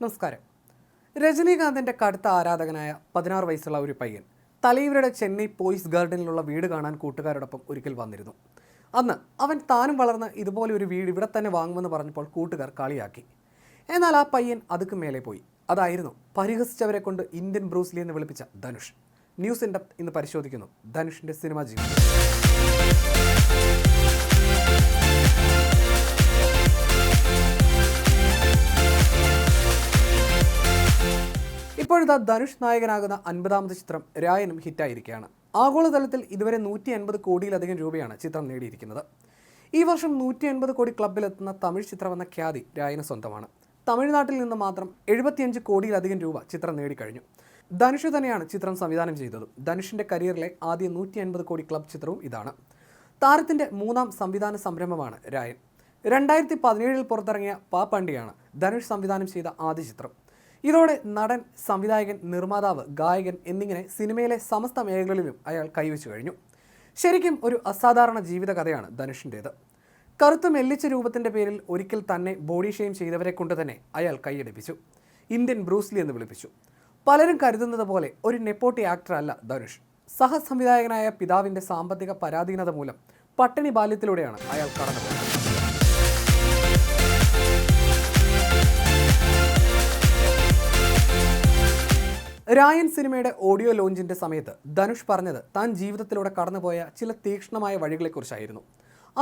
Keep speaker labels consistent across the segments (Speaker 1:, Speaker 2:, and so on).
Speaker 1: നമസ്കാരം. രജനീകാന്തിന്റെ കടുത്ത ആരാധകനായ 16 വയസ്സുള്ള ഒരു പയ്യൻ തലൈവരുടെ ചെന്നൈ പോയിസ് ഗാർഡനിലുള്ള വീട് കാണാൻ കൂട്ടുകാരോടൊപ്പം ഒരിക്കൽ വന്നിരുന്നു. അന്ന് അവൻ താനും വളർന്ന് ഇതുപോലെ ഒരു വീട് ഇവിടെ തന്നെ വാങ്ങുമെന്ന് പറഞ്ഞപ്പോൾ കൂട്ടുകാർ കളിയാക്കി. എന്നാൽ ആ പയ്യൻ അതുക്ക് മേലെ പോയി. അതായിരുന്നു പരിഹസിച്ചവരെ കൊണ്ട് ഇന്ത്യൻ ബ്രൂസ്ലി എന്ന് വിളിപ്പിച്ച ധനുഷ്. ന്യൂസ് ഇൻ ഡെപ്ത് ഇന്ന് പരിശോധിക്കുന്നു ധനുഷിന്റെ സിനിമാ ജീവിതം. ഇപ്പോഴത്തെ ധനുഷ് നായകനാകുന്ന 50ാമത് ചിത്രം രായനും ഹിറ്റായിരിക്കുകയാണ്. ആഗോളതലത്തിൽ ഇതുവരെ 150 കോടിയിലധികം രൂപയാണ് ചിത്രം നേടിയിരിക്കുന്നത്. ഈ വർഷം 150 കോടി ക്ലബിലെത്തുന്ന തമിഴ് ചിത്രമെന്ന ഖ്യാതി രായന് സ്വന്തമാണ്. തമിഴ്നാട്ടിൽ നിന്ന് മാത്രം 75 കോടിയിലധികം രൂപ ചിത്രം നേടിക്കഴിഞ്ഞു. ധനുഷ് തന്നെയാണ് ചിത്രം സംവിധാനം ചെയ്തതും. ധനുഷിന്റെ കരിയറിലെ ആദ്യ 150 കോടി ക്ലബ് ചിത്രവും ഇതാണ്. താരത്തിന്റെ 3ാം സംവിധാന സംരംഭമാണ് രായൻ. 2017 പുറത്തിറങ്ങിയ പാപ്പണ്ടിയാണ് ധനുഷ് സംവിധാനം ചെയ്ത ആദ്യ ചിത്രം. ഇതോടെ നടൻ, സംവിധായകൻ, നിർമ്മാതാവ്, ഗായകൻ എന്നിങ്ങനെ സിനിമയിലെ സമസ്ത മേഖലകളിലും അയാൾ കൈവച്ചു കഴിഞ്ഞു. ശരിക്കും ഒരു അസാധാരണ ജീവിത കഥയാണ് ധനുഷിൻ്റേത്. കറുത്ത മെല്ലിച്ച രൂപത്തിൻ്റെ പേരിൽ ഒരിക്കൽ തന്നെ ബോഡി ഷെയിം ചെയ്തവരെ കൊണ്ട് തന്നെ അയാൾ കൈയടിപ്പിച്ചു. ഇന്ത്യൻ ബ്രൂസ്ലി എന്ന് വിളിപ്പിച്ചു. പലരും കരുതുന്നത് പോലെ ഒരു നെപ്പോട്ടി ആക്ടർ അല്ല ധനുഷ്. സഹസംവിധായകനായ പിതാവിൻ്റെ സാമ്പത്തിക പരാധീനത മൂലം പട്ടിണി ബാല്യത്തിലൂടെയാണ് അയാൾ കടന്നുപോയത്. രായൻ സിനിമയുടെ ഓഡിയോ ലോഞ്ചിൻ്റെ സമയത്ത് ധനുഷ് പറഞ്ഞത് താൻ ജീവിതത്തിലൂടെ കടന്നുപോയ ചില തീക്ഷ്ണമായ വഴികളെക്കുറിച്ചായിരുന്നു.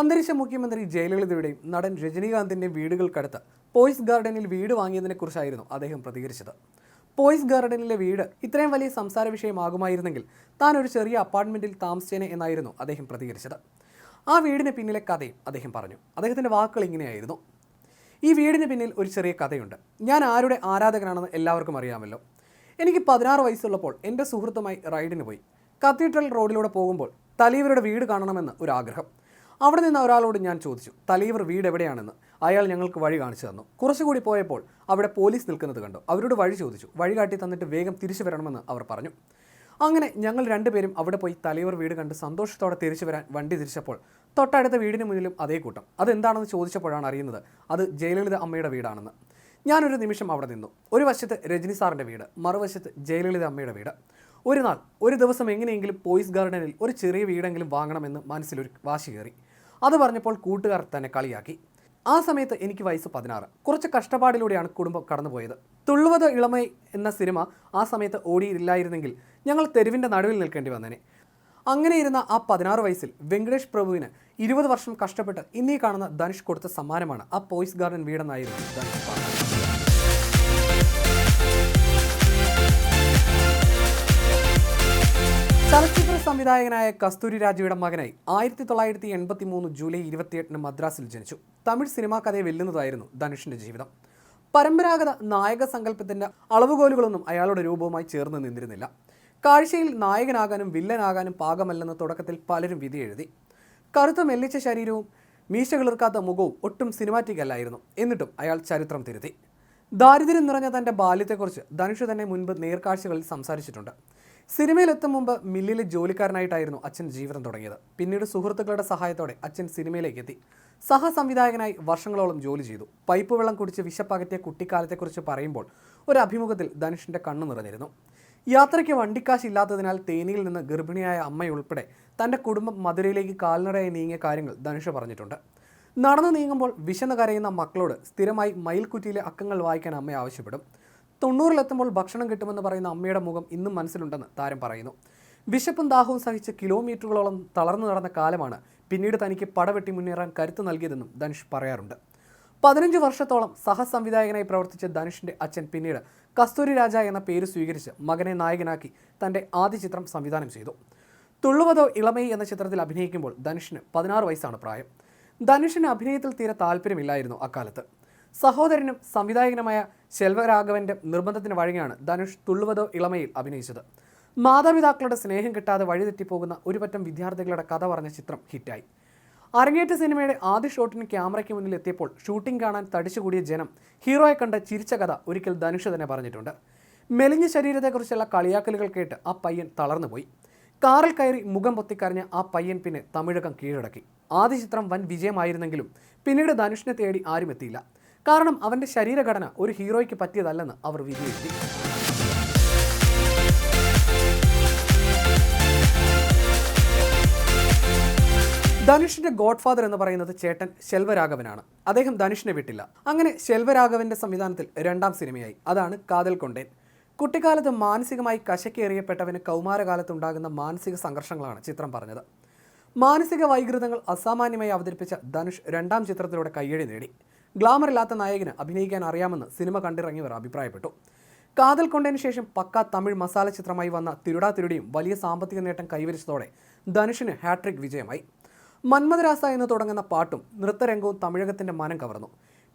Speaker 1: അന്തരിച്ച മുഖ്യമന്ത്രി ജയലളിതയുടെയും നടൻ രജനീകാന്തിൻ്റെയും വീടുകൾക്കടുത്ത് പോയിസ് ഗാർഡനിൽ വീട് വാങ്ങിയതിനെക്കുറിച്ചായിരുന്നു അദ്ദേഹം പ്രതികരിച്ചത്. പോയിസ് ഗാർഡനിലെ വീട് ഇത്രയും വലിയ സംസാര വിഷയമാകുമായിരുന്നെങ്കിൽ താൻ ഒരു ചെറിയ അപ്പാർട്ട്മെൻറ്റിൽ താമസിച്ചേനെ എന്നായിരുന്നു അദ്ദേഹം പ്രതികരിച്ചത്. ആ വീടിന് പിന്നിലെ കഥയും അദ്ദേഹം പറഞ്ഞു. അദ്ദേഹത്തിൻ്റെ വാക്കുകൾ ഇങ്ങനെയായിരുന്നു: ഈ വീടിന് പിന്നിൽ ഒരു ചെറിയ കഥയുണ്ട്. ഞാൻ ആരുടെ ആരാധകനാണെന്ന് എല്ലാവർക്കും അറിയാമല്ലോ. എനിക്ക് 16 വയസ്സുള്ളപ്പോൾ എൻ്റെ സുഹൃത്തുമായി റൈഡിന് പോയി. കത്തീഡ്രൽ റോഡിലൂടെ പോകുമ്പോൾ തലൈവരുടെ വീട് കാണണമെന്ന് ഒരാഗ്രഹം. അവിടെ നിന്ന് ഒരാളോട് ഞാൻ ചോദിച്ചു, തലൈവർ വീട് എവിടെയാണെന്ന്. അയാൾ ഞങ്ങൾക്ക് വഴി കാണിച്ചു തന്നു. കുറച്ചുകൂടി പോയപ്പോൾ അവിടെ പോലീസ് നിൽക്കുന്നത് കണ്ടു. അവരോട് വഴി ചോദിച്ചു. വഴി കാട്ടി തന്നിട്ട് വേഗം തിരിച്ചു വരണമെന്ന് അവർ പറഞ്ഞു. അങ്ങനെ ഞങ്ങൾ രണ്ടുപേരും അവിടെ പോയി തലൈവർ വീട് കണ്ട് സന്തോഷത്തോടെ തിരിച്ചു വരാൻ വണ്ടി തിരിച്ചപ്പോൾ തൊട്ടടുത്ത വീടിന് മുന്നിലും അതേ കൂട്ടം. അതെന്താണെന്ന് ചോദിച്ചപ്പോഴാണ് അറിയുന്നത് അത് ജയലളിത അമ്മയുടെ വീടാണെന്ന്. ഞാനൊരു നിമിഷം അവിടെ നിന്നു. ഒരു വശത്ത് രജനി സാറിൻ്റെ വീട്, മറുവശത്ത് ജയലളിത അമ്മയുടെ വീട്. ഒരു ദിവസം എങ്ങനെയെങ്കിലും പോയിസ് ഗാർഡനിൽ ഒരു ചെറിയ വീടെങ്കിലും വാങ്ങണമെന്ന് മനസ്സിലൊരു വാശി കയറി. അത് പറഞ്ഞപ്പോൾ കൂട്ടുകാർ തന്നെ കളിയാക്കി. ആ സമയത്ത് എനിക്ക് വയസ്സ് 16. കുറച്ച് കഷ്ടപ്പാടിലൂടെയാണ് കുടുംബം കടന്നുപോയത്. തുള്ളുവത് ഇളമൈ എന്ന സിനിമ ആ സമയത്ത് ഓടിയില്ലായിരുന്നെങ്കിൽ ഞങ്ങൾ തെരുവിൻ്റെ നടുവിൽ നിൽക്കേണ്ടി വന്നേനെ. അങ്ങനെ ഇരുന്ന ആ 16 വയസ്സിൽ വെങ്കടേഷ് പ്രഭുവിന് 20 വർഷം കഷ്ടപ്പെട്ട് ഇന്നീ കാണുന്ന ധനുഷ് കൊടുത്ത സമ്മാനമാണ് ആ പോയിസ് ഗാർഡൻ വീടെന്നായിരുന്നു ധനുഷ് പറഞ്ഞത്. ചലച്ചിത്ര സംവിധായകനായ കസ്തൂരി രാജയുടെ മകനായി 1983 ജൂലൈ 28 മദ്രാസിൽ ജനിച്ചു. തമിഴ് സിനിമാ കഥയെ വെല്ലുന്നതായിരുന്നു ധനുഷിൻ്റെ ജീവിതം. പരമ്പരാഗത നായക സങ്കല്പത്തിൻ്റെ അളവുകോലുകളൊന്നും അയാളുടെ രൂപവുമായി ചേർന്ന് നിന്നിരുന്നില്ല. കാഴ്ചയിൽ നായകനാകാനും വില്ലനാകാനും പാകമല്ലെന്ന് തുടക്കത്തിൽ പലരും വിധി എഴുതി. കറുത്ത മെല്ലിച്ച ശരീരവും മീശ കിളിർക്കാത്ത മുഖവും ഒട്ടും സിനിമാറ്റിക് അല്ലായിരുന്നു. എന്നിട്ടും അയാൾ ചരിത്രം തിരുത്തി. ദാരിദ്ര്യം നിറഞ്ഞ തൻ്റെ ബാല്യത്തെക്കുറിച്ച് ധനുഷ് തന്നെ മുൻപ് നേർക്കാഴ്ചകളിൽ സംസാരിച്ചിട്ടുണ്ട്. സിനിമയിലെത്തും മുമ്പ് മില്ലിലെ ജോലിക്കാരനായിട്ടായിരുന്നു അച്ഛൻ ജീവിതം തുടങ്ങിയത്. പിന്നീട് സുഹൃത്തുക്കളുടെ സഹായത്തോടെ അച്ഛൻ സിനിമയിലേക്ക് എത്തി. സഹസംവിധായകനായി വർഷങ്ങളോളം ജോലി ചെയ്തു. പൈപ്പ് വെള്ളം കുടിച്ച് വിശപ്പകറ്റിയ കുട്ടിക്കാലത്തെക്കുറിച്ച് പറയുമ്പോൾ ഒരു അഭിമുഖത്തിൽ ധനുഷിൻ്റെ കണ്ണു നിറഞ്ഞിരുന്നു. യാത്രയ്ക്ക് വണ്ടിക്കാശ് ഇല്ലാത്തതിനാൽ തേനിയിൽ നിന്ന് ഗർഭിണിയായ അമ്മയുൾപ്പെടെ തൻ്റെ കുടുംബം മധുരയിലേക്ക് കാൽനടയായി നീങ്ങിയ കാര്യങ്ങൾ ധനുഷ് പറഞ്ഞിട്ടുണ്ട്. നടന്നു നീങ്ങുമ്പോൾ വിശന്ന് കരയുന്ന മക്കളോട് സ്ഥിരമായി മയിൽക്കുറ്റിയിലെ അക്കങ്ങൾ വായിക്കാൻ അമ്മ ആവശ്യപ്പെടും. 90-ലെത്തുമ്പോൾ ഭക്ഷണം കിട്ടുമെന്ന് പറയുന്ന അമ്മയുടെ മുഖം ഇന്നും മനസ്സിലുണ്ടെന്ന് താരം പറയുന്നു. വിശപ്പും ദാഹവും സഹിച്ച് കിലോമീറ്ററുകളോളം തളർന്നു നടന്ന കാലമാണ് പിന്നീട് തനിക്ക് പടവെട്ടി മുന്നേറാൻ കരുത്ത് നൽകിയതെന്നും ധനുഷ് പറയാറുണ്ട്. 15 വർഷത്തോളം സഹസംവിധായകനായി പ്രവർത്തിച്ച ധനുഷിൻ്റെ അച്ഛൻ പിന്നീട് കസ്തൂരി രാജ എന്ന പേര് സ്വീകരിച്ച് മകനെ നായകനാക്കി തൻ്റെ ആദ്യ ചിത്രം സംവിധാനം ചെയ്തു. തുള്ളുവതോ ഇളമൈ എന്ന ചിത്രത്തിൽ അഭിനയിക്കുമ്പോൾ ധനുഷിന് 16 വയസ്സാണ് പ്രായം. ധനുഷിന് അഭിനയത്തിൽ തീരെ താല്പര്യമില്ലായിരുന്നു അക്കാലത്ത്. സഹോദരനും സംവിധായകനുമായ ശെൽവരാഘവൻ്റെ നിർബന്ധത്തിന് വഴങ്ങിയാണ് ധനുഷ് തുള്ളുവതോ ഇളമയിൽ അഭിനയിച്ചത്. മാതാപിതാക്കളുടെ സ്നേഹം കിട്ടാതെ വഴിതെറ്റിപ്പോകുന്ന ഒരു പറ്റം വിദ്യാർത്ഥികളുടെ കഥ പറഞ്ഞ ചിത്രം ഹിറ്റായി. അരങ്ങേറ്റ സിനിമയുടെ ആദ്യ ഷോട്ടിന് ക്യാമറയ്ക്ക് മുന്നിൽ എത്തിയപ്പോൾ ഷൂട്ടിംഗ് കാണാൻ തടിച്ചുകൂടിയ ജനം ഹീറോയെ കണ്ട് ചിരിച്ച കഥ ഒരിക്കൽ ധനുഷ് തന്നെ പറഞ്ഞിട്ടുണ്ട്. മെലിഞ്ഞ ശരീരത്തെക്കുറിച്ചുള്ള കളിയാക്കലുകൾ കേട്ട് ആ പയ്യൻ തളർന്നുപോയി. കാറിൽ കയറി മുഖം പൊത്തിക്കരഞ്ഞ ആ പയ്യൻ പിന്നെ തമിഴകം കീഴടക്കി. ആദ്യ ചിത്രം വൻ വിജയമായിരുന്നെങ്കിലും പിന്നീട് ധനുഷിനെ തേടി ആരും എത്തിയില്ല. കാരണം അവൻ്റെ ശരീരഘടന ഒരു ഹീറോയ്ക്ക് പറ്റിയതല്ലെന്ന് അവർ വിധിയെഴുതി. ധനുഷിന്റെ ഗോഡ് ഫാദർ എന്ന് പറയുന്നത് ചേട്ടൻ ശെൽവരാഘവനാണ്. അദ്ദേഹം ധനുഷിനെ വിട്ടില്ല. അങ്ങനെ ശെൽവരാഘവന്റെ സംവിധാനത്തിൽ രണ്ടാം സിനിമയായി. അതാണ് കാതൽ കൊണ്ടേൻ. കുട്ടിക്കാലത്ത് മാനസികമായി കശക്കേറിയപ്പെട്ടവന് കൗമാരകാലത്തുണ്ടാകുന്ന മാനസിക സംഘർഷങ്ങളാണ് ചിത്രം പറഞ്ഞത്. മാനസിക വൈകൃതങ്ങൾ അസാമാന്യമായി അവതരിപ്പിച്ച ധനുഷ് രണ്ടാം ചിത്രത്തിലൂടെ കയ്യടി നേടി. ഗ്ലാമറില്ലാത്ത നായകന് അഭിനയിക്കാൻ അറിയാമെന്ന് സിനിമ കണ്ടിറങ്ങിയവർ അഭിപ്രായപ്പെട്ടു. കാതൽ കൊണ്ടതിന് ശേഷം പക്ക തമിഴ് മസാല ചിത്രമായി വന്ന തിരുടാ തിരുടിയും വലിയ സാമ്പത്തിക നേട്ടം കൈവരിച്ചതോടെ ധനുഷിന് ഹാട്രിക് വിജയമായി. മന്മഥരാസ എന്ന് തുടങ്ങുന്ന പാട്ടും നൃത്തരംഗവും തമിഴകത്തിൻ്റെ മനം കവർന്നു.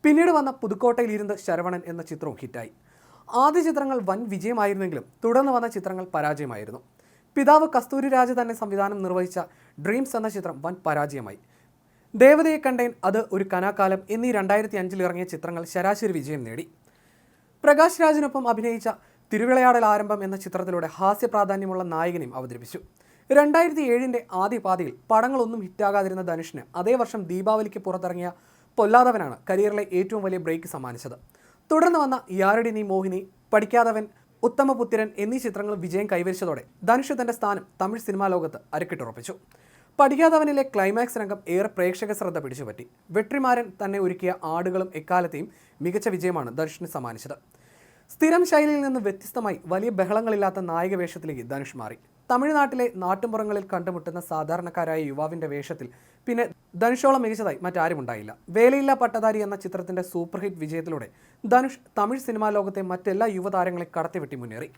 Speaker 1: പിന്നീട് വന്ന പുതുക്കോട്ടയിലിരുന്ന് ശരവണൻ എന്ന ചിത്രവും ഹിറ്റായി. ആദ്യ ചിത്രങ്ങൾ വൻ വിജയമായിരുന്നെങ്കിലും തുടർന്ന് വന്ന ചിത്രങ്ങൾ പരാജയമായിരുന്നു. പിതാവ് കസ്തൂരിരാജ് തന്നെ സംവിധാനം നിർവഹിച്ച ഡ്രീംസ് എന്ന ചിത്രം വൻ പരാജയമായി. ദേവതയെ കണ്ടേൻ, അത് ഒരു കനാകാലം എന്നീ 2005 ഇറങ്ങിയ ചിത്രങ്ങൾ ശരാശരി വിജയം നേടി. പ്രകാശ് രാജിനൊപ്പം അഭിനയിച്ച തിരുവിളയാടൽ ആരംഭം എന്ന ചിത്രത്തിലൂടെ ഹാസ്യ പ്രാധാന്യമുള്ള നായകനെയും അവതരിപ്പിച്ചു. 2007 ആദ്യ പാതിയിൽ പടങ്ങളൊന്നും ഹിറ്റാകാതിരുന്ന ധനുഷിന് അതേ വർഷം ദീപാവലിക്ക് പുറത്തിറങ്ങിയ പൊല്ലാതവനാണ് കരിയറിലെ ഏറ്റവും വലിയ ബ്രേക്ക് സമ്മാനിച്ചത്. തുടർന്ന് വന്ന യാരടി നീ മോഹിനി, പഠിക്കാതവൻ, ഉത്തമപുത്രൻ എന്നീ ചിത്രങ്ങൾ വിജയം കൈവരിച്ചതോടെ ധനുഷ് തന്റെ സ്ഥാനം തമിഴ് സിനിമാ ലോകത്ത് അരക്കിട്ടുറപ്പിച്ചു. പഠിക്കാതവനിലെ ക്ലൈമാക്സ് രംഗം ഏറെ പ്രേക്ഷക ശ്രദ്ധ പിടിച്ചുപറ്റി. വെട്രിമാരൻ തന്നെ ഒരുക്കിയ ആടുകളും എക്കാലത്തെയും മികച്ച വിജയമാണ് ധനുഷിന് സമ്മാനിച്ചത്. സ്ഥിരം ശൈലിയിൽ നിന്ന് വ്യത്യസ്തമായി വലിയ ബഹളങ്ങളില്ലാത്ത നായക വേഷത്തിലേക്ക് ധനുഷ് മാറി. തമിഴ്നാട്ടിലെ നാട്ടുമ്പുറങ്ങളിൽ കണ്ടുമുട്ടുന്ന സാധാരണക്കാരായ യുവാവിൻ്റെ വേഷത്തിൽ പിന്നെ ധനുഷോളം മികച്ചതായി മറ്റാരുമുണ്ടായില്ല. വേലയില്ല പട്ടധാരി എന്ന ചിത്രത്തിൻ്റെ സൂപ്പർ ഹിറ്റ് വിജയത്തിലൂടെ ധനുഷ് തമിഴ് സിനിമാ ലോകത്തെ മറ്റെല്ലാ യുവതാരങ്ങളെ കടത്തിവെട്ടി മുന്നേറി.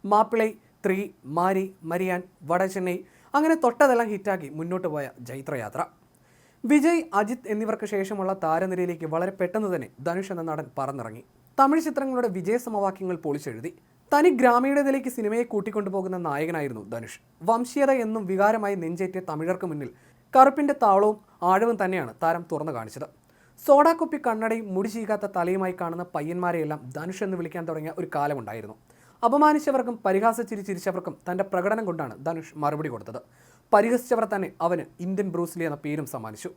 Speaker 1: മാപ്പിളൈ, 3, മാരി, മരിയാൻ, വട ചെന്നൈ അങ്ങനെ തൊട്ടതെല്ലാം ഹിറ്റാക്കി മുന്നോട്ട് പോയ ജൈത്രയാത്ര. വിജയ്, അജിത് എന്നിവർക്ക് ശേഷമുള്ള താരനിരയിലേക്ക് വളരെ പെട്ടെന്ന് തന്നെ ധനുഷ് എന്ന നടൻ പറന്നിറങ്ങി. തമിഴ് ചിത്രങ്ങളുടെ വിജയ സമവാക്യങ്ങൾ പൊളിച്ചെഴുതി. തനി ഗ്രാമീണതയിലേക്ക് സിനിമയെ കൂട്ടിക്കൊണ്ടുപോകുന്ന നായകനായിരുന്നു ധനുഷ്. വംശീയത എന്നും വികാരമായി നെഞ്ചേറ്റിയ തമിഴർക്ക് മുന്നിൽ കറുപ്പിൻ്റെ താളവും ആഴവും തന്നെയാണ് താരം തുറന്നു കാണിച്ചത്. സോഡാക്കുപ്പി കണ്ണടയും മുടി ചീകാത്ത തലയുമായി കാണുന്ന പയ്യന്മാരെയെല്ലാം ധനുഷ് എന്ന് വിളിക്കാൻ തുടങ്ങിയ ഒരു കാലമുണ്ടായിരുന്നു. അപമാനിച്ചവർക്കും പരിഹാസച്ചിരി ചിരിച്ചവർക്കും തൻ്റെ പ്രകടനം കൊണ്ടാണ് ധനുഷ് മറുപടി കൊടുത്തത്. പരിഹസിച്ചവർ തന്നെ അവന് ഇന്ത്യൻ ബ്രൂസ്ലി എന്ന പേരും സമ്മാനിച്ചു.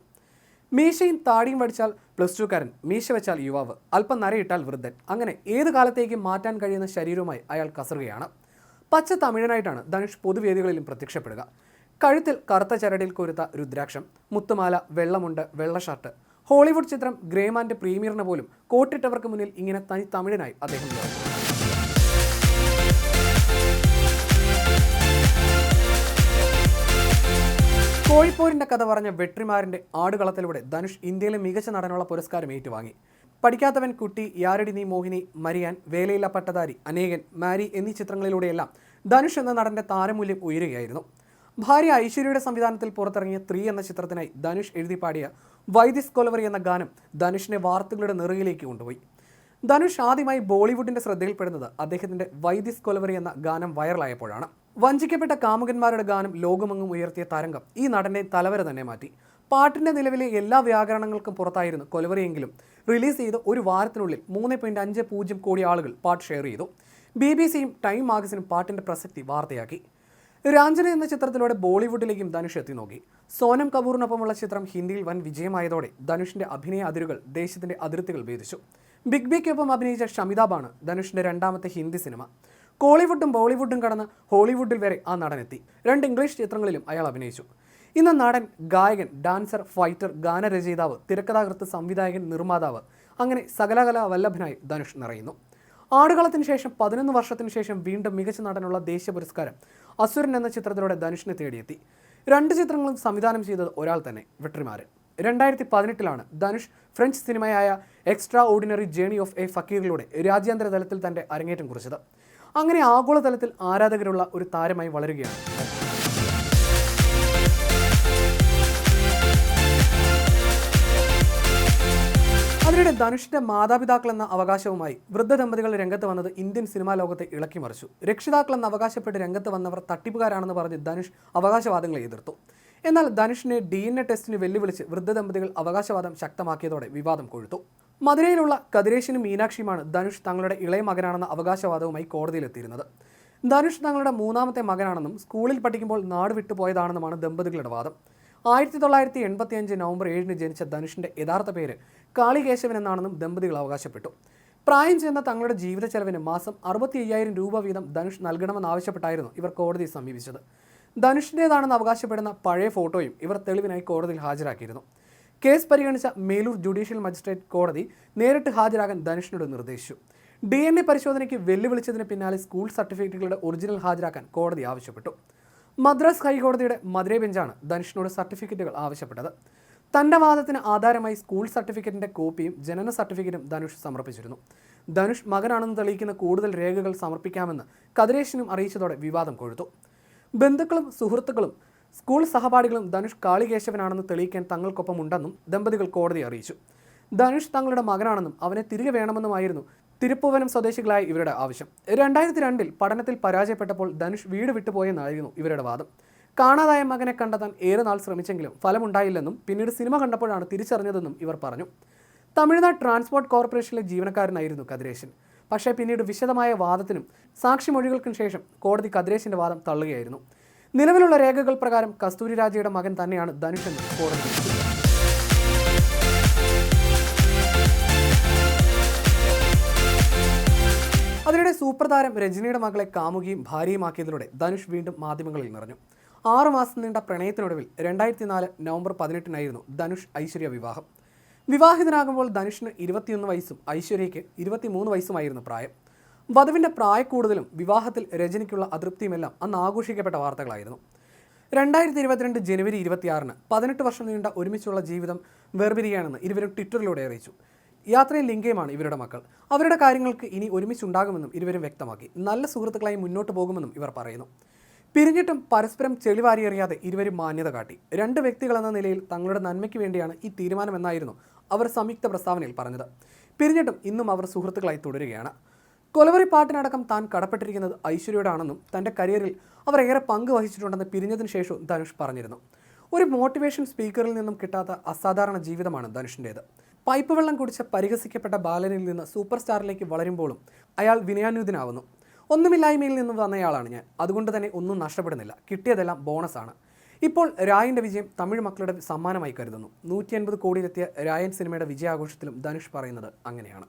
Speaker 1: മീശയും താടിയും വടിച്ചാൽ +2കാരൻ, മീശ വെച്ചാൽ യുവാവ്, അല്പം നരയിട്ടാൽ വൃദ്ധൻ, അങ്ങനെ ഏത് കാലത്തേക്കും മാറ്റാൻ കഴിയുന്ന ശരീരവുമായി അയാൾ കസറുകയാണ്. പച്ച തമിഴനായിട്ടാണ് ധനുഷ് പൊതുവേദികളിലും പ്രത്യക്ഷപ്പെടുക. കഴുത്തിൽ കറുത്ത ചരടിൽ കൊരുത്ത രുദ്രാക്ഷം, മുത്തുമാല, വെള്ളമുണ്ട്, വെള്ള ഷർട്ട്. ഹോളിവുഡ് ചിത്രം ഗ്രേമാൻ്റെ പ്രീമിയറിന് പോലും കോട്ടിട്ടവർക്ക് മുന്നിൽ ഇങ്ങനെ തനി തമിഴനായി അദ്ദേഹം നിറഞ്ഞു. കോഴിപ്പോരിൻ്റെ കഥ പറഞ്ഞ വെട്രിമാരൻ്റെ ആടുകളത്തിലൂടെ ധനുഷ് ഇന്ത്യയിലെ മികച്ച നടനുള്ള പുരസ്കാരം ഏറ്റുവാങ്ങി. പഠിക്കാത്തവൻ, കുട്ടി, യാരടി നീ മോഹിനി, മരിയാൻ, വേലയില്ല പട്ടധാരി, അനേകൻ, മാരി എന്നീ ചിത്രങ്ങളിലൂടെയെല്ലാം ധനുഷ് എന്ന നടൻ്റെ താരമൂല്യം ഉയരുകയായിരുന്നു. ഭാര്യ ഐശ്വര്യയുടെ സംവിധാനത്തിൽ പുറത്തിറങ്ങിയ 3 എന്ന ചിത്രത്തിനായി ധനുഷ് എഴുതി പാടിയ വൈദിസ് കൊലവറി എന്ന ഗാനം ധനുഷിനെ വാർത്തകളുടെ നെറുകിലേക്ക് കൊണ്ടുപോയി. ധനുഷ് ആദ്യമായി ബോളിവുഡിൻ്റെ ശ്രദ്ധയിൽപ്പെടുന്നത് അദ്ദേഹത്തിൻ്റെ വൈദിസ് കൊലവറി എന്ന ഗാനം വൈറലായപ്പോഴാണ്. വഞ്ചിക്കപ്പെട്ട കാമുകന്മാരുടെ ഗാനം ലോകമെങ്ങും ഉയർത്തിയ തരംഗം ഈ നടൻ്റെ തലവര തന്നെ മാറ്റി. പാട്ടിൻ്റെ നിലവിലെ എല്ലാ വ്യാകരണങ്ങൾക്കും പുറത്തായിരുന്നു കൊലവറിയെങ്കിലും റിലീസ് ചെയ്ത് ഒരു വാരത്തിനുള്ളിൽ 3.50 കോടി ആളുകൾ പാട്ട് ഷെയർ ചെയ്തു. BBC-യും ടൈം മാഗസിനും പാട്ടിൻ്റെ പ്രസക്തി വാർത്തയാക്കി. രാഞ്ജന എന്ന ചിത്രത്തിലൂടെ ബോളിവുഡിലേക്കും ധനുഷ് എത്തി നോക്കി. സോനം കപൂറിനൊപ്പമുള്ള ചിത്രം ഹിന്ദിയിൽ വൻ വിജയമായതോടെ ധനുഷിൻ്റെ അഭിനയ അതിരുകൾ ദേശത്തിൻ്റെ അതിർത്തികൾ ഭേദിച്ചു. ബിഗ് ബിക്കൊപ്പം അഭിനയിച്ച ഷമിതാബാണ് ധനുഷിൻ്റെ രണ്ടാമത്തെ ഹിന്ദി സിനിമ. കോളിവുഡും ബോളിവുഡും കടന്ന് ഹോളിവുഡിൽ വരെ ആ നടനെത്തി. 2 ഇംഗ്ലീഷ് ചിത്രങ്ങളിലും അയാൾ അഭിനയിച്ചു. ഇന്ന് നടൻ, ഗായകൻ, ഡാൻസർ, ഫൈറ്റർ, ഗാനരചയിതാവ്, തിരക്കഥാകൃത്ത്, സംവിധായകൻ, നിർമ്മാതാവ് അങ്ങനെ സകലകലാ വല്ലഭനായി ധനുഷ് നിറയുന്നു. ആടുകളത്തിന് ശേഷം 11 വർഷത്തിന് ശേഷം വീണ്ടും മികച്ച നടനുള്ള ദേശീയ പുരസ്കാരം അസുരൻ എന്ന ചിത്രത്തിലൂടെ ധനുഷിനെ തേടിയെത്തി. 2 ചിത്രങ്ങളും സംവിധാനം ചെയ്തത് ഒരാൾ തന്നെ, വെട്രിമാരൻ. 2018 ധനുഷ് ഫ്രഞ്ച് സിനിമയായ extraordinary journey of a ഫക്കീറിലൂടെ രാജ്യാന്തര തലത്തിൽ തൻ്റെ അരങ്ങേറ്റം കുറിച്ചത്. അങ്ങനെ ആഗോളതലത്തിൽ ആരാധകരുള്ള ഒരു താരമായി വളരുകയാണ്. അതിനിടെ ധനുഷിന്റെ മാതാപിതാക്കൾ എന്ന അവകാശവുമായി വൃദ്ധ ദമ്പതികൾ രംഗത്ത് വന്നത് ഇന്ത്യൻ സിനിമാ ലോകത്തെ ഇളക്കിമറിച്ചു. രക്ഷിതാക്കൾ എന്ന് അവകാശപ്പെട്ട് രംഗത്ത് വന്നവർ തട്ടിപ്പുകാരാണെന്ന് പറഞ്ഞ് ധനുഷ് അവകാശവാദങ്ങളെ എതിർത്തു. എന്നാൽ ധനുഷിനെ DNA ടെസ്റ്റിന് വെല്ലുവിളിച്ച് വൃദ്ധ ദമ്പതികൾ അവകാശവാദം ശക്തമാക്കിയതോടെ വിവാദം കൊഴുത്തു. മധുരയിലുള്ള കതിരേശനും മീനാക്ഷിയുമാണ് ധനുഷ് തങ്ങളുടെ ഇളയ മകനാണെന്ന അവകാശവാദവുമായി കോടതിയിലെത്തിയിരുന്നത്. ധനുഷ് തങ്ങളുടെ 3ാമത്തെ മകനാണെന്നും സ്കൂളിൽ പഠിക്കുമ്പോൾ നാട് വിട്ടുപോയതാണെന്നുമാണ് ദമ്പതികളുടെ വാദം. 1985 നവംബർ 7 ജനിച്ച ധനുഷിന്റെ യഥാർത്ഥ പേര് കാളികേശവൻ എന്നാണെന്നും ദമ്പതികൾ അവകാശപ്പെട്ടു. പ്രായം ചെന്ന തങ്ങളുടെ ജീവിത ചെലവിന് മാസം 65,000 രൂപ വീതം ധനുഷ് നൽകണമെന്നാവശ്യപ്പെട്ടായിരുന്നു ഇവർ കോടതിയെ സമീപിച്ചത്. ധനുഷിൻ്റേതാണെന്ന് അവകാശപ്പെടുന്ന പഴയ ഫോട്ടോയും ഇവർ തെളിവിനായി കോടതിയിൽ ഹാജരാക്കിയിരുന്നു. കേസ് പരിഗണിച്ച മേലൂർ ജുഡീഷ്യൽ മജിസ്ട്രേറ്റ് കോടതി നേരിട്ട് ഹാജരാകാൻ ധനുഷിനോട് നിർദ്ദേശിച്ചു. DNA പരിശോധനയ്ക്ക് വെല്ലുവിളിച്ചതിന് പിന്നാലെ സ്കൂൾ സർട്ടിഫിക്കറ്റുകളുടെ ഒറിജിനൽ ഹാജരാക്കാൻ കോടതി ആവശ്യപ്പെട്ടു. മദ്രാസ് ഹൈക്കോടതിയുടെ മധുരൈ ബെഞ്ചാണ് ധനുഷിനോട് സർട്ടിഫിക്കറ്റുകൾ ആവശ്യപ്പെട്ടത്. തന്റെ വാദത്തിന് ആധാരമായി സ്കൂൾ സർട്ടിഫിക്കറ്റിന്റെ കോപ്പിയും ജനന സർട്ടിഫിക്കറ്റും ധനുഷ് സമർപ്പിച്ചിരുന്നു. ധനുഷ് മകനാണെന്ന് തെളിയിക്കുന്ന കൂടുതൽ രേഖകൾ സമർപ്പിക്കാമെന്ന് കതിരേശനും അറിയിച്ചതോടെ വിവാദം കൊഴുത്തു. ബന്ധുക്കളും സുഹൃത്തുക്കളും സ്കൂൾ സഹപാഠികളും ധനുഷ് കാളികേശവനാണെന്ന് തെളിയിക്കാൻ തങ്ങൾക്കൊപ്പം ഉണ്ടെന്നും ദമ്പതികൾ കോടതിയെ അറിയിച്ചു. ധനുഷ് തങ്ങളുടെ മകനാണെന്നും അവനെ തിരികെ വേണമെന്നുമായിരുന്നു തിരുപ്പുവനം സ്വദേശികളായ ഇവരുടെ ആവശ്യം. 2002 പഠനത്തിൽ പരാജയപ്പെട്ടപ്പോൾ ധനുഷ് വീട് വിട്ടുപോയെന്നായിരുന്നു ഇവരുടെ വാദം. കാണാതായ മകനെ കണ്ടെത്താൻ ഏറെ നാൾ ശ്രമിച്ചെങ്കിലും ഫലമുണ്ടായില്ലെന്നും പിന്നീട് സിനിമ കണ്ടപ്പോഴാണ് തിരിച്ചറിഞ്ഞതെന്നും ഇവർ പറഞ്ഞു. തമിഴ്നാട് ട്രാൻസ്പോർട്ട് കോർപ്പറേഷനിലെ ജീവനക്കാരനായിരുന്നു കതിരേശൻ. പക്ഷേ പിന്നീട് വിശദമായ വാദത്തിനും സാക്ഷിമൊഴികൾക്കും ശേഷം കോടതി കതിരേശന്റെ വാദം തള്ളുകയായിരുന്നു. നിലവിലുള്ള രേഖകൾ പ്രകാരം കസ്തൂരി രാജയുടെ മകൻ തന്നെയാണ് ധനുഷ് എന്ന് കോടതി വിധിച്ചു. അതിനിടെ സൂപ്പർ താരം രജനിയുടെ മകളെ കാമുകിയും ഭാര്യയുമാക്കിയതിലൂടെ ധനുഷ് വീണ്ടും മാധ്യമങ്ങളിൽ നിറഞ്ഞു. 6 മാസം നീണ്ട പ്രണയത്തിനൊടുവിൽ 2004 നവംബർ 18 ധനുഷ് ഐശ്വര്യ വിവാഹം. വിവാഹിതനാകുമ്പോൾ ധനുഷിന് 21 വയസ്സും ഐശ്വര്യയ്ക്ക് 23 വയസ്സുമായിരുന്നു പ്രായം. വധുവിൻ്റെ പ്രായക്കൂടുതലും വിവാഹത്തിൽ രജനിക്കുള്ള അതൃപ്തിയുമെല്ലാം അന്ന് ആഘോഷിക്കപ്പെട്ട വാർത്തകളായിരുന്നു. 2022 ജനുവരി 26 18 വർഷം നീണ്ട ഒരുമിച്ചുള്ള ജീവിതം വേർപിരിയാണെന്ന് ഇരുവരും ട്വിറ്ററിലൂടെ അറിയിച്ചു. യാത്രയിൽ ലിംഗയുമാണ് ഇവരുടെ മക്കൾ. അവരുടെ കാര്യങ്ങൾക്ക് ഇനി ഒരുമിച്ചുണ്ടാകുമെന്നും ഇരുവരും വ്യക്തമാക്കി. നല്ല സുഹൃത്തുക്കളായി മുന്നോട്ട് പോകുമെന്നും ഇവർ പറയുന്നു. പിരിഞ്ഞിട്ടും പരസ്പരം ചെളിവാരിയെറിയാതെ ഇരുവരും മാന്യത കാട്ടി. 2 വ്യക്തികളെന്ന നിലയിൽ തങ്ങളുടെ നന്മയ്ക്ക് വേണ്ടിയാണ് ഈ തീരുമാനമെന്നായിരുന്നു അവർ സംയുക്ത പ്രസ്താവനയിൽ പറഞ്ഞത്. പിരിഞ്ഞിട്ടും ഇന്നും അവർ സുഹൃത്തുക്കളായി തുടരുകയാണ്. കൊലവറി പാട്ടിനടക്കം താൻ കടപ്പെട്ടിരിക്കുന്നത് ഐശ്വര്യയോടാണെന്നും തൻ്റെ കരിയറിൽ അവർ ഏറെ പങ്ക് വഹിച്ചിട്ടുണ്ടെന്ന് പിരിഞ്ഞതിന് ശേഷവും ധനുഷ് പറഞ്ഞിരുന്നു. ഒരു മോട്ടിവേഷൻ സ്പീക്കറിൽ നിന്നും കിട്ടാത്ത അസാധാരണ ജീവിതമാണ് ധനുഷിൻ്റേത്. പൈപ്പ് വെള്ളം കുടിച്ച് പരിഹസിക്കപ്പെട്ട ബാലനിൽ നിന്ന് സൂപ്പർ സ്റ്റാറിലേക്ക് വളരുമ്പോഴും അയാൾ വിനയാന്വിതനാവുന്നു. ഒന്നുമില്ലായ്മയിൽ നിന്ന് വന്നയാളാണ് ഞാൻ, അതുകൊണ്ട് തന്നെ ഒന്നും നഷ്ടപ്പെടുന്നില്ല, കിട്ടിയതെല്ലാം ബോണസാണ്. ഇപ്പോൾ രായൻ്റെ വിജയം തമിഴ് മക്കളുടെ സമ്മാനമായി കരുതുന്നു. 150 കോടിയിലെത്തിയ രായൻ സിനിമയുടെ വിജയാഘോഷത്തിലും ധനുഷ് പറയുന്നത് അങ്ങനെയാണ്.